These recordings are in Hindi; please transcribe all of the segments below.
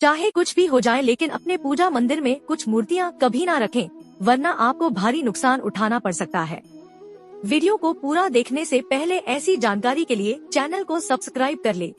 चाहे कुछ भी हो जाए, लेकिन अपने पूजा मंदिर में कुछ मूर्तियाँ कभी ना रखें, वरना आपको भारी नुकसान उठाना पड़ सकता है। वीडियो को पूरा देखने से पहले ऐसी जानकारी के लिए चैनल को सब्सक्राइब कर ले।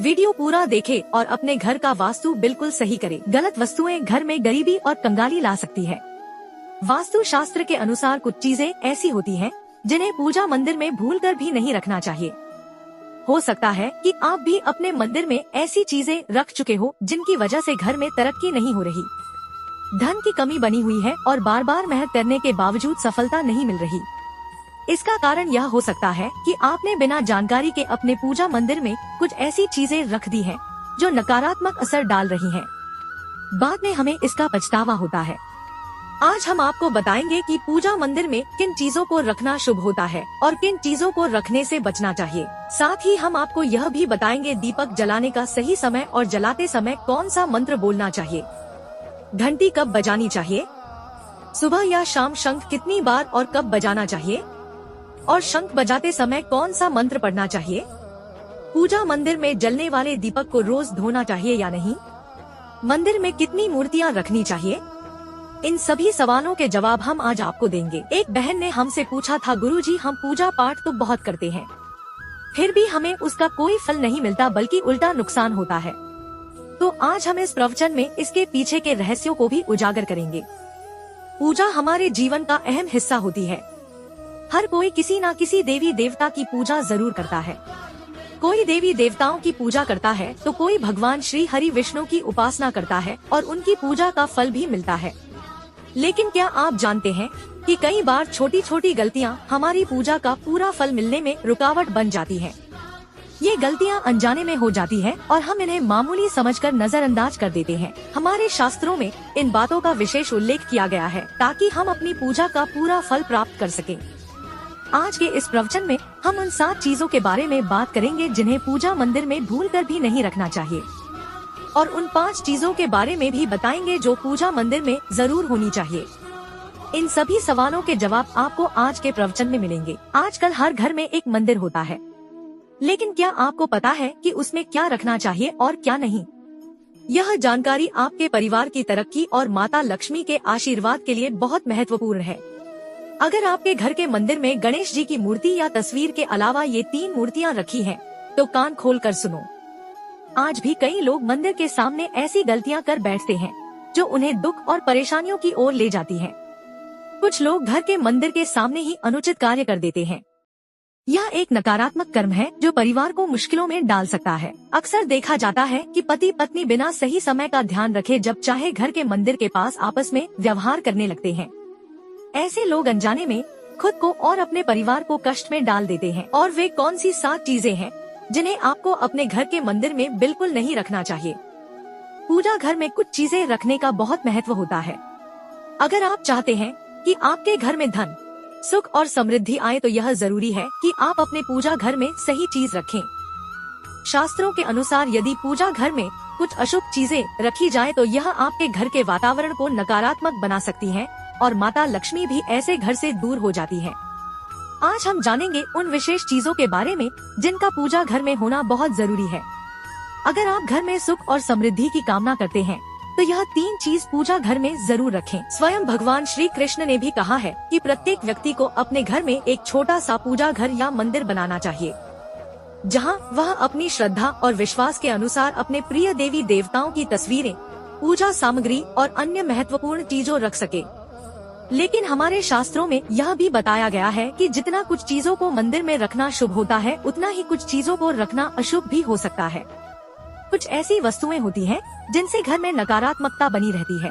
वीडियो पूरा देखें और अपने घर का वास्तु बिल्कुल सही करें। गलत वस्तुएं घर में गरीबी और कंगाली ला सकती है। वास्तु शास्त्र के अनुसार कुछ चीजें ऐसी होती हैं जिन्हें पूजा मंदिर में भूलकर भी नहीं रखना चाहिए। हो सकता है कि आप भी अपने मंदिर में ऐसी चीजें रख चुके हो जिनकी वजह से घर में तरक्की नहीं हो रही, धन की कमी बनी हुई है और बार बार मेहनत करने के बावजूद सफलता नहीं मिल रही। इसका कारण यह हो सकता है कि आपने बिना जानकारी के अपने पूजा मंदिर में कुछ ऐसी चीजें रख दी हैं जो नकारात्मक असर डाल रही हैं। बाद में हमें इसका पछतावा होता है। आज हम आपको बताएंगे कि पूजा मंदिर में किन चीजों को रखना शुभ होता है और किन चीजों को रखने से बचना चाहिए। साथ ही हम आपको यह भी बताएंगे दीपक जलाने का सही समय और जलाते समय कौन सा मंत्र बोलना चाहिए, घंटी कब बजानी चाहिए, सुबह या शाम शंख कितनी बार और कब बजाना चाहिए, और शंख बजाते समय कौन सा मंत्र पढ़ना चाहिए। पूजा मंदिर में जलने वाले दीपक को रोज धोना चाहिए या नहीं, मंदिर में कितनी मूर्तियाँ रखनी चाहिए। इन सभी सवालों के जवाब हम आज आपको देंगे। एक बहन ने हमसे पूछा था, गुरुजी हम पूजा पाठ तो बहुत करते हैं, फिर भी हमें उसका कोई फल नहीं मिलता बल्कि उल्टा नुकसान होता है। तो आज हम इस प्रवचन में इसके पीछे के रहस्यों को भी उजागर करेंगे। पूजा हमारे जीवन का अहम हिस्सा होती है। हर कोई किसी न किसी देवी देवता की पूजा जरूर करता है। कोई देवी देवताओं की पूजा करता है तो कोई भगवान श्री हरि विष्णु की उपासना करता है और उनकी पूजा का फल भी मिलता है। लेकिन क्या आप जानते हैं कि कई बार छोटी छोटी गलतियां हमारी पूजा का पूरा फल मिलने में रुकावट बन जाती हैं। ये गलतियां अनजाने में हो जाती हैं और हम इन्हें मामूली समझकर नजरअंदाज कर देते हैं। हमारे शास्त्रों में इन बातों का विशेष उल्लेख किया गया है ताकि हम अपनी पूजा का पूरा फल प्राप्त कर सकें। आज के इस प्रवचन में हम उन 7 चीजों के बारे में बात करेंगे जिन्हें पूजा मंदिर में भूलकर भी नहीं रखना चाहिए, और उन 5 चीजों के बारे में भी बताएंगे जो पूजा मंदिर में जरूर होनी चाहिए। इन सभी सवालों के जवाब आपको आज के प्रवचन में मिलेंगे। आजकल हर घर में एक मंदिर होता है, लेकिन क्या आपको पता है कि उसमें क्या रखना चाहिए और क्या नहीं? यह जानकारी आपके परिवार की तरक्की और माता लक्ष्मी के आशीर्वाद के लिए बहुत महत्वपूर्ण है। अगर आपके घर के मंदिर में गणेश जी की मूर्ति या तस्वीर के अलावा ये 3 मूर्तियाँ रखी हैं, तो कान खोल कर सुनो। आज भी कई लोग मंदिर के सामने ऐसी गलतियां कर बैठते हैं जो उन्हें दुख और परेशानियों की ओर ले जाती हैं। कुछ लोग घर के मंदिर के सामने ही अनुचित कार्य कर देते हैं। यह एक नकारात्मक कर्म है जो परिवार को मुश्किलों में डाल सकता है। अक्सर देखा जाता है कि पति पत्नी बिना सही समय का ध्यान रखे जब चाहे घर के मंदिर के पास आपस में व्यवहार करने लगते हैं। ऐसे लोग अनजाने में खुद को और अपने परिवार को कष्ट में डाल देते हैं। और वे कौन सी 7 चीजें हैं जिन्हें आपको अपने घर के मंदिर में बिल्कुल नहीं रखना चाहिए। पूजा घर में कुछ चीजें रखने का बहुत महत्व होता है। अगर आप चाहते हैं कि आपके घर में धन, सुख और समृद्धि आए तो यह जरूरी है कि आप अपने पूजा घर में सही चीज रखें। शास्त्रों के अनुसार यदि पूजा घर में कुछ अशुभ चीजें रखी जाए तो यह आपके घर के वातावरण को नकारात्मक बना सकती है और माता लक्ष्मी भी ऐसे घर से दूर हो जाती है। आज हम जानेंगे उन विशेष चीजों के बारे में जिनका पूजा घर में होना बहुत जरूरी है। अगर आप घर में सुख और समृद्धि की कामना करते हैं तो यह 3 चीज पूजा घर में जरूर रखें। स्वयं भगवान श्री कृष्ण ने भी कहा है कि प्रत्येक व्यक्ति को अपने घर में एक छोटा सा पूजा घर या मंदिर बनाना चाहिए, जहां वह अपनी श्रद्धा और विश्वास के अनुसार अपने प्रिय देवी देवताओं की तस्वीरें, पूजा सामग्री और अन्य महत्वपूर्ण चीजों रख सके। लेकिन हमारे शास्त्रों में यह भी बताया गया है कि जितना कुछ चीजों को मंदिर में रखना शुभ होता है, उतना ही कुछ चीजों को रखना अशुभ भी हो सकता है। कुछ ऐसी वस्तुएं होती हैं जिनसे घर में नकारात्मकता बनी रहती है,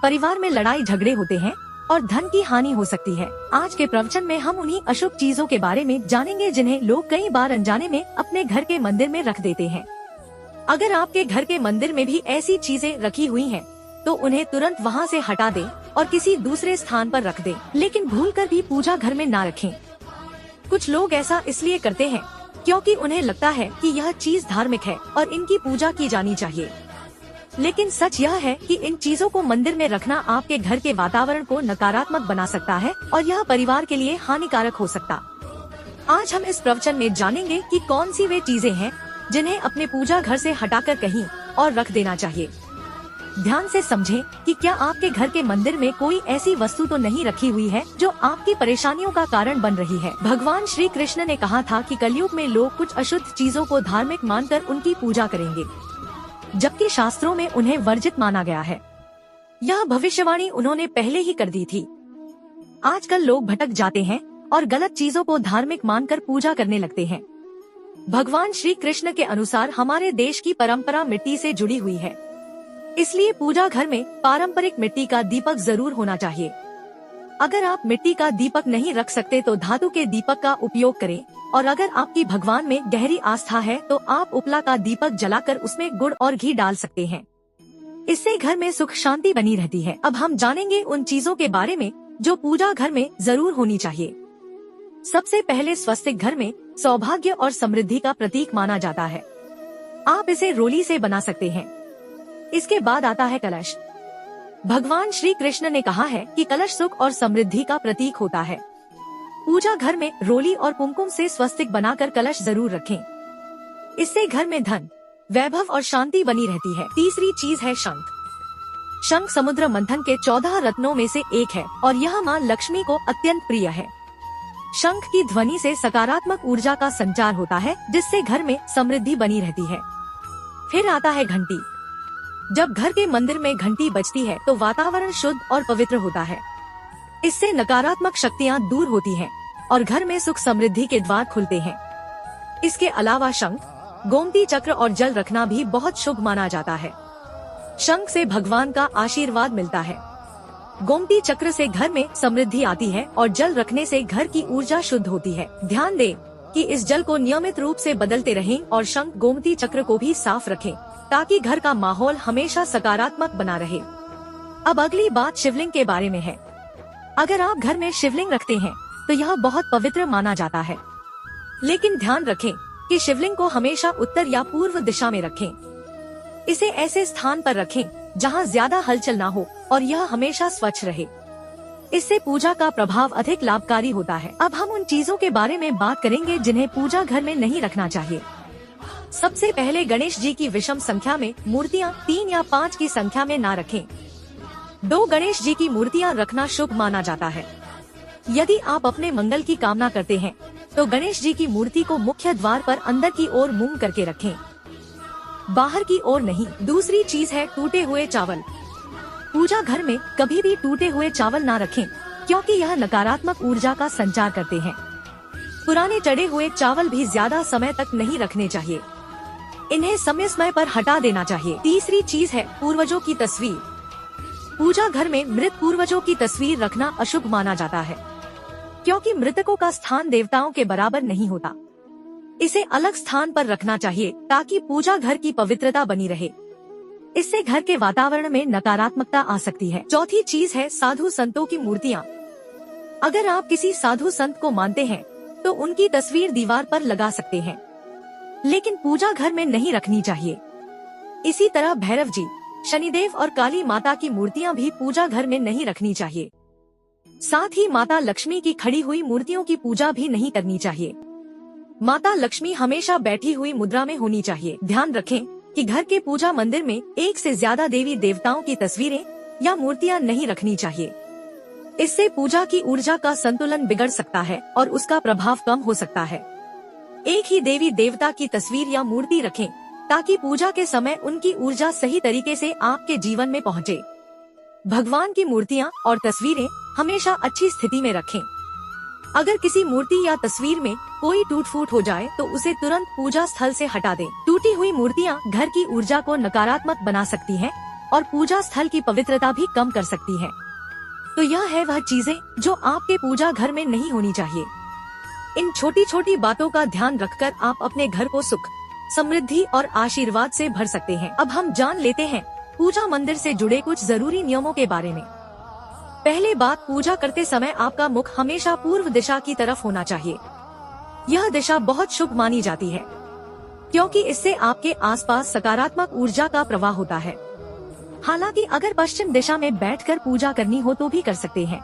परिवार में लड़ाई झगड़े होते हैं और धन की हानि हो सकती है। आज के प्रवचन में हम उन्हीं अशुभ चीजों के बारे में जानेंगे जिन्हें लोग कई बार अनजाने में अपने घर के मंदिर में रख देते हैं। अगर आपके घर के मंदिर में भी ऐसी चीजें रखी हुई हैं, तो उन्हें तुरंत वहां से हटा दें और किसी दूसरे स्थान पर रख दें, लेकिन भूलकर भी पूजा घर में ना रखें। कुछ लोग ऐसा इसलिए करते हैं क्योंकि उन्हें लगता है कि यह चीज धार्मिक है और इनकी पूजा की जानी चाहिए। लेकिन सच यह है कि इन चीजों को मंदिर में रखना आपके घर के वातावरण को नकारात्मक बना सकता है और यह परिवार के लिए हानिकारक हो सकता। आज हम इस प्रवचन में जानेंगे कि कौन सी वे चीजें हैं जिन्हें अपने पूजा घर से हटाकर कहीं और रख देना चाहिए। ध्यान से समझें कि क्या आपके घर के मंदिर में कोई ऐसी वस्तु तो नहीं रखी हुई है जो आपकी परेशानियों का कारण बन रही है। भगवान श्री कृष्ण ने कहा था कि कलयुग में लोग कुछ अशुद्ध चीजों को धार्मिक मानकर उनकी पूजा करेंगे, जबकि शास्त्रों में उन्हें वर्जित माना गया है। यह भविष्यवाणी उन्होंने पहले ही कर दी थी। आजकल लोग भटक जाते हैं और गलत चीजों को धार्मिक मानकर पूजा करने लगते हैं। भगवान श्री कृष्ण के अनुसार हमारे देश की परंपरा मिट्टी से जुड़ी हुई है, इसलिए पूजा घर में पारंपरिक मिट्टी का दीपक जरूर होना चाहिए। अगर आप मिट्टी का दीपक नहीं रख सकते तो धातु के दीपक का उपयोग करें, और अगर आपकी भगवान में गहरी आस्था है तो आप उपला का दीपक जलाकर उसमें गुड़ और घी डाल सकते हैं। इससे घर में सुख शांति बनी रहती है। अब हम जानेंगे उन चीजों के बारे में जो पूजा घर में जरूर होनी चाहिए। सबसे पहले स्वस्तिक घर में सौभाग्य और समृद्धि का प्रतीक माना जाता है। आप इसे रोली से बना सकते हैं। इसके बाद आता है कलश। भगवान श्री कृष्ण ने कहा है कि कलश सुख और समृद्धि का प्रतीक होता है। पूजा घर में रोली और कुमकुम से स्वस्तिक बनाकर कलश जरूर रखें। इससे घर में धन, वैभव और शांति बनी रहती है। तीसरी चीज है शंख। शंख समुद्र मंथन के 14 रत्नों में से एक है और यह मां लक्ष्मी को अत्यंत प्रिय है। शंख की ध्वनि से सकारात्मक ऊर्जा का संचार होता है, जिससे घर में समृद्धि बनी रहती है। फिर आता है घंटी। जब घर के मंदिर में घंटी बजती है तो वातावरण शुद्ध और पवित्र होता है। इससे नकारात्मक शक्तियाँ दूर होती हैं और घर में सुख समृद्धि के द्वार खुलते हैं। इसके अलावा शंख, गोमती चक्र और जल रखना भी बहुत शुभ माना जाता है। शंख से भगवान का आशीर्वाद मिलता है। गोमती चक्र से घर में समृद्धि आती है और जल रखने से घर की ऊर्जा शुद्ध होती है। ध्यान दें कि इस जल को नियमित रूप से बदलते रहें और शंख गोमती चक्र को भी साफ रखें, ताकि घर का माहौल हमेशा सकारात्मक बना रहे। अब अगली बात शिवलिंग के बारे में है। अगर आप घर में शिवलिंग रखते हैं तो यह बहुत पवित्र माना जाता है, लेकिन ध्यान रखें कि शिवलिंग को हमेशा उत्तर या पूर्व दिशा में रखें। इसे ऐसे स्थान पर रखें जहां ज्यादा हलचल ना हो और यह हमेशा स्वच्छ रहे। इससे पूजा का प्रभाव अधिक लाभकारी होता है। अब हम उन चीजों के बारे में बात करेंगे जिन्हें पूजा घर में नहीं रखना चाहिए। सबसे पहले गणेश जी की विषम संख्या में मूर्तियाँ 3 या 5 की संख्या में ना रखें। 2 गणेश जी की मूर्तियाँ रखना शुभ माना जाता है। यदि आप अपने मंगल की कामना करते हैं तो गणेश जी की मूर्ति को मुख्य द्वार पर अंदर की ओर मुंह करके रखें, बाहर की ओर नहीं। दूसरी चीज है टूटे हुए चावल। पूजा घर में कभी भी टूटे हुए चावल ना रखें, क्योंकि यह नकारात्मक ऊर्जा का संचार करते हैं। पुराने चढ़े हुए चावल भी ज्यादा समय तक नहीं रखने चाहिए, इन्हें समय समय पर हटा देना चाहिए। तीसरी चीज है पूर्वजों की तस्वीर। पूजा घर में मृत पूर्वजों की तस्वीर रखना अशुभ माना जाता है, क्योंकि मृतकों का स्थान देवताओं के बराबर नहीं होता। इसे अलग स्थान पर रखना चाहिए ताकि पूजा घर की पवित्रता बनी रहे। इससे घर के वातावरण में नकारात्मकता आ सकती है। चौथी चीज है साधु संतों की मूर्तियाँ। अगर आप किसी साधु संत को मानते हैं तो उनकी तस्वीर दीवार पर लगा सकते हैं, लेकिन पूजा घर में नहीं रखनी चाहिए। इसी तरह भैरव जी, शनिदेव और काली माता की मूर्तियाँ भी पूजा घर में नहीं रखनी चाहिए। साथ ही माता लक्ष्मी की खड़ी हुई मूर्तियों की पूजा भी नहीं करनी चाहिए। माता लक्ष्मी हमेशा बैठी हुई मुद्रा में होनी चाहिए। ध्यान रखें कि घर के पूजा मंदिर में एक से ज्यादा देवी देवताओं की तस्वीरें या मूर्तियाँ नहीं रखनी चाहिए। इससे पूजा की ऊर्जा का संतुलन बिगड़ सकता है और उसका प्रभाव कम हो सकता है। एक ही देवी देवता की तस्वीर या मूर्ति रखें ताकि पूजा के समय उनकी ऊर्जा सही तरीके से आपके जीवन में पहुँचे। भगवान की मूर्तियाँ और तस्वीरें हमेशा अच्छी स्थिति में रखें। अगर किसी मूर्ति या तस्वीर में कोई टूट फूट हो जाए तो उसे तुरंत पूजा स्थल से हटा दें। टूटी हुई मूर्तियाँ घर की ऊर्जा को नकारात्मक बना सकती हैं और पूजा स्थल की पवित्रता भी कम कर सकती है। तो यह है वह चीजें जो आपके पूजा घर में नहीं होनी चाहिए। इन छोटी छोटी बातों का ध्यान रखकर आप अपने घर को सुख, समृद्धि और आशीर्वाद से भर सकते हैं। अब हम जान लेते हैं पूजा मंदिर से जुड़े कुछ जरूरी नियमों के बारे में। पहले बात, पूजा करते समय आपका मुख हमेशा पूर्व दिशा की तरफ होना चाहिए। यह दिशा बहुत शुभ मानी जाती है, क्योंकि इससे आपके आसपास सकारात्मक ऊर्जा का प्रवाह होता है। हालांकि अगर पश्चिम दिशा में बैठकर पूजा करनी हो तो भी कर सकते हैं,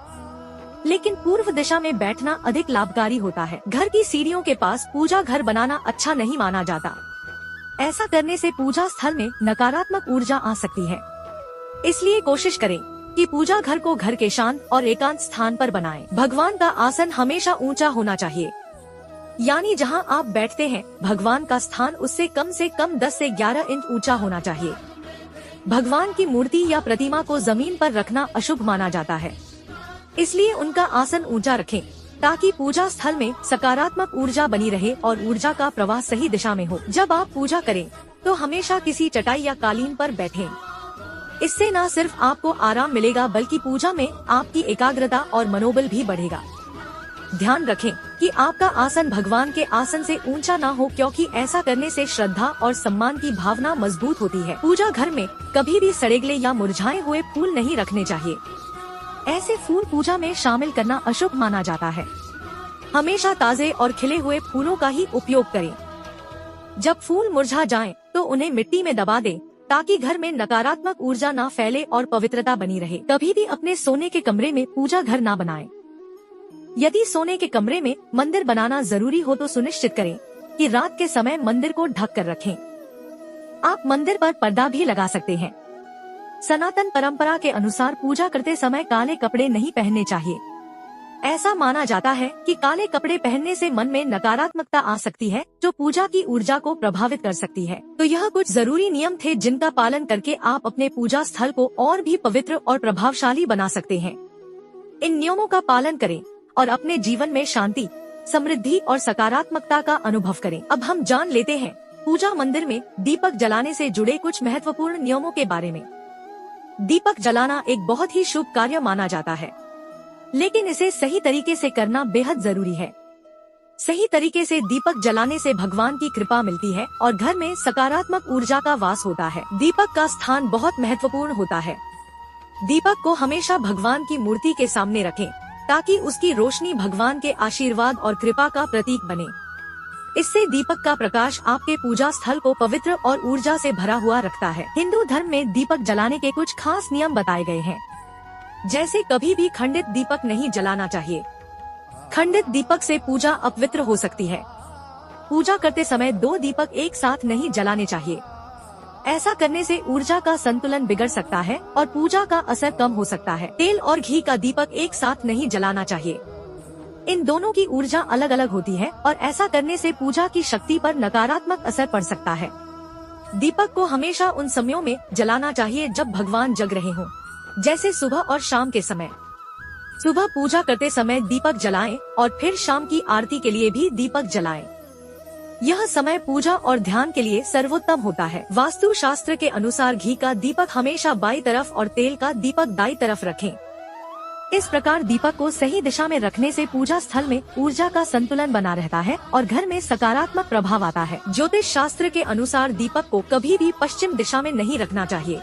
लेकिन पूर्व दिशा में बैठना अधिक लाभकारी होता है। घर की सीढ़ियों के पास पूजा घर बनाना अच्छा नहीं माना जाता। ऐसा करने से पूजा स्थल में नकारात्मक ऊर्जा आ सकती है। इसलिए कोशिश करें कि पूजा घर को घर के शांत और एकांत स्थान पर बनाएं। भगवान का आसन हमेशा ऊंचा होना चाहिए, यानी जहां आप बैठते हैं भगवान का स्थान उससे कम 10 से 11 इंच ऊंचा होना चाहिए। भगवान की मूर्ति या प्रतिमा को जमीन पर रखना अशुभ माना जाता है, इसलिए उनका आसन ऊंचा रखें ताकि पूजा स्थल में सकारात्मक ऊर्जा बनी रहे और ऊर्जा का प्रवाह सही दिशा में हो। जब आप पूजा करें तो हमेशा किसी चटाई या कालीन पर बैठें। इससे न सिर्फ आपको आराम मिलेगा बल्कि पूजा में आपकी एकाग्रता और मनोबल भी बढ़ेगा। ध्यान रखें कि आपका आसन भगवान के आसन से ऊंचा ना हो, क्योंकि ऐसा करने से श्रद्धा और सम्मान की भावना मजबूत होती है। पूजा घर में कभी भी सड़ेगले या मुरझाए हुए फूल नहीं रखने चाहिए। ऐसे फूल पूजा में शामिल करना अशुभ माना जाता है। हमेशा ताजे और खिले हुए फूलों का ही उपयोग करें। जब फूल मुरझा जाएं, तो उन्हें मिट्टी में दबा दें ताकि घर में नकारात्मक ऊर्जा ना फैले और पवित्रता बनी रहे। कभी भी अपने सोने के कमरे में पूजा घर ना बनाएं। यदि सोने के कमरे में मंदिर बनाना जरूरी हो तो सुनिश्चित करें कि रात के समय मंदिर को ढक कर रखें। आप मंदिर पर पर्दा भी लगा सकते हैं। सनातन परंपरा के अनुसार पूजा करते समय काले कपड़े नहीं पहनने चाहिए। ऐसा माना जाता है कि काले कपड़े पहनने से मन में नकारात्मकता आ सकती है, जो पूजा की ऊर्जा को प्रभावित कर सकती है। तो यह कुछ जरूरी नियम थे जिनका पालन करके आप अपने पूजा स्थल को और भी पवित्र और प्रभावशाली बना सकते हैं। इन नियमों का पालन करें और अपने जीवन में शांति, समृद्धि और सकारात्मकता का अनुभव करें। अब हम जान लेते हैं पूजा मंदिर में दीपक जलाने से जुड़े कुछ महत्वपूर्ण नियमों के बारे में। दीपक जलाना एक बहुत ही शुभ कार्य माना जाता है, लेकिन इसे सही तरीके से करना बेहद जरूरी है। सही तरीके से दीपक जलाने से भगवान की कृपा मिलती है और घर में सकारात्मक ऊर्जा का वास होता है। दीपक का स्थान बहुत महत्वपूर्ण होता है। दीपक को हमेशा भगवान की मूर्ति के सामने रखें ताकि उसकी रोशनी भगवान के आशीर्वाद और कृपा का प्रतीक बने। इससे दीपक का प्रकाश आपके पूजा स्थल को पवित्र और ऊर्जा से भरा हुआ रखता है। हिंदू धर्म में दीपक जलाने के कुछ खास नियम बताए गए हैं, जैसे कभी भी खंडित दीपक नहीं जलाना चाहिए। खंडित दीपक से पूजा अपवित्र हो सकती है। पूजा करते समय 2 दीपक एक साथ नहीं जलाने चाहिए। ऐसा करने से ऊर्जा का संतुलन बिगड़ सकता है और पूजा का असर कम हो सकता है। तेल और घी का दीपक एक साथ नहीं जलाना चाहिए। इन दोनों की ऊर्जा अलग अलग होती है और ऐसा करने से पूजा की शक्ति पर नकारात्मक असर पड़ सकता है। दीपक को हमेशा उन समयों में जलाना चाहिए जब भगवान जग रहे हों, जैसे सुबह और शाम के समय। सुबह पूजा करते समय दीपक जलाएं और फिर शाम की आरती के लिए भी दीपक जलाएं। यह समय पूजा और ध्यान के लिए सर्वोत्तम होता है। वास्तु शास्त्र के अनुसार घी का दीपक हमेशा बाईं तरफ और तेल का दीपक दाईं तरफ रखें। इस प्रकार दीपक को सही दिशा में रखने से पूजा स्थल में ऊर्जा का संतुलन बना रहता है और घर में सकारात्मक प्रभाव आता है। ज्योतिष शास्त्र के अनुसार दीपक को कभी भी पश्चिम दिशा में नहीं रखना चाहिए।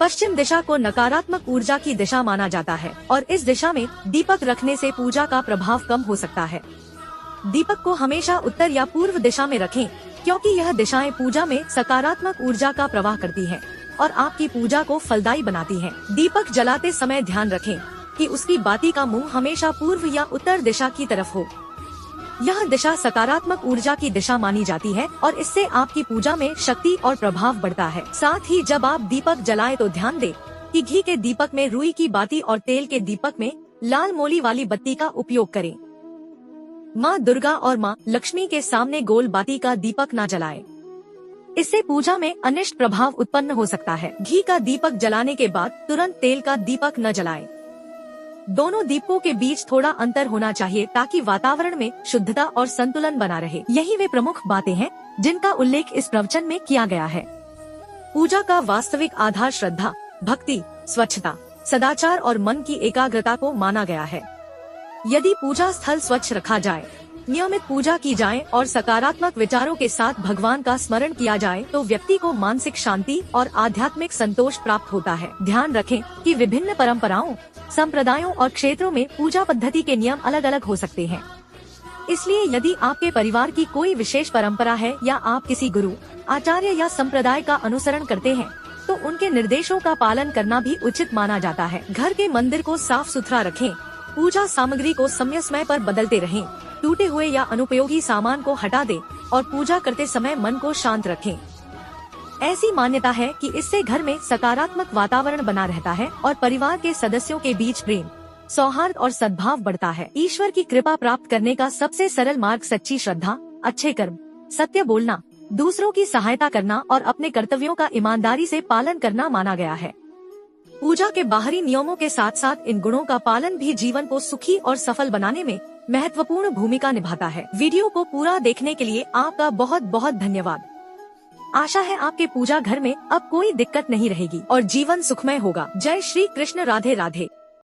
पश्चिम दिशा को नकारात्मक ऊर्जा की दिशा माना जाता है और इस दिशा में दीपक रखने से पूजा का प्रभाव कम हो सकता है। दीपक को हमेशा उत्तर या पूर्व दिशा में रखें, क्योंकि यह दिशाएं पूजा में सकारात्मक ऊर्जा का प्रवाह करती हैं और आपकी पूजा को फलदायी बनाती हैं। दीपक जलाते समय ध्यान रखें कि उसकी बाती का मुंह हमेशा पूर्व या उत्तर दिशा की तरफ हो। यह दिशा सकारात्मक ऊर्जा की दिशा मानी जाती है और इससे आपकी पूजा में शक्ति और प्रभाव बढ़ता है। साथ ही जब आप दीपक जलाएं तो ध्यान दें कि घी के दीपक में रुई की बाती और तेल के दीपक में लाल मोली वाली बत्ती का उपयोग करें। माँ दुर्गा और माँ लक्ष्मी के सामने गोल बाती का दीपक न जलाएं। इससे पूजा में अनिष्ट प्रभाव उत्पन्न हो सकता है। घी का दीपक जलाने के बाद तुरंत तेल का दीपक न जलाएं। दोनों दीपकों के बीच थोड़ा अंतर होना चाहिए ताकि वातावरण में शुद्धता और संतुलन बना रहे। यही वे प्रमुख बातें हैं जिनका उल्लेख इस प्रवचन में किया गया है। पूजा का वास्तविक आधार श्रद्धा, भक्ति, स्वच्छता, सदाचार और मन की एकाग्रता को माना गया है। यदि पूजा स्थल स्वच्छ रखा जाए, नियमित पूजा की जाए और सकारात्मक विचारों के साथ भगवान का स्मरण किया जाए तो व्यक्ति को मानसिक शांति और आध्यात्मिक संतोष प्राप्त होता है। ध्यान रखें कि विभिन्न परंपराओं, संप्रदायों और क्षेत्रों में पूजा पद्धति के नियम अलग अलग हो सकते हैं। इसलिए यदि आपके परिवार की कोई विशेष परंपरा है या आप किसी गुरु, आचार्य या संप्रदाय का अनुसरण करते हैं तो उनके निर्देशों का पालन करना भी उचित माना जाता है। घर के मंदिर को साफ सुथरा रखें। पूजा सामग्री को समय समय पर बदलते रहें। टूटे हुए या अनुपयोगी सामान को हटा दें और पूजा करते समय मन को शांत रखें। ऐसी मान्यता है कि इससे घर में सकारात्मक वातावरण बना रहता है और परिवार के सदस्यों के बीच प्रेम, सौहार्द और सद्भाव बढ़ता है। ईश्वर की कृपा प्राप्त करने का सबसे सरल मार्ग सच्ची श्रद्धा, अच्छे कर्म, सत्य बोलना, दूसरों की सहायता करना और अपने कर्तव्यों का ईमानदारी से पालन करना माना गया है। पूजा के बाहरी नियमों के साथ साथ इन गुणों का पालन भी जीवन को सुखी और सफल बनाने में महत्वपूर्ण भूमिका निभाता है। वीडियो को पूरा देखने के लिए आपका बहुत बहुत धन्यवाद। आशा है आपके पूजा घर में अब कोई दिक्कत नहीं रहेगी और जीवन सुखमय होगा। जय श्री कृष्ण। राधे राधे।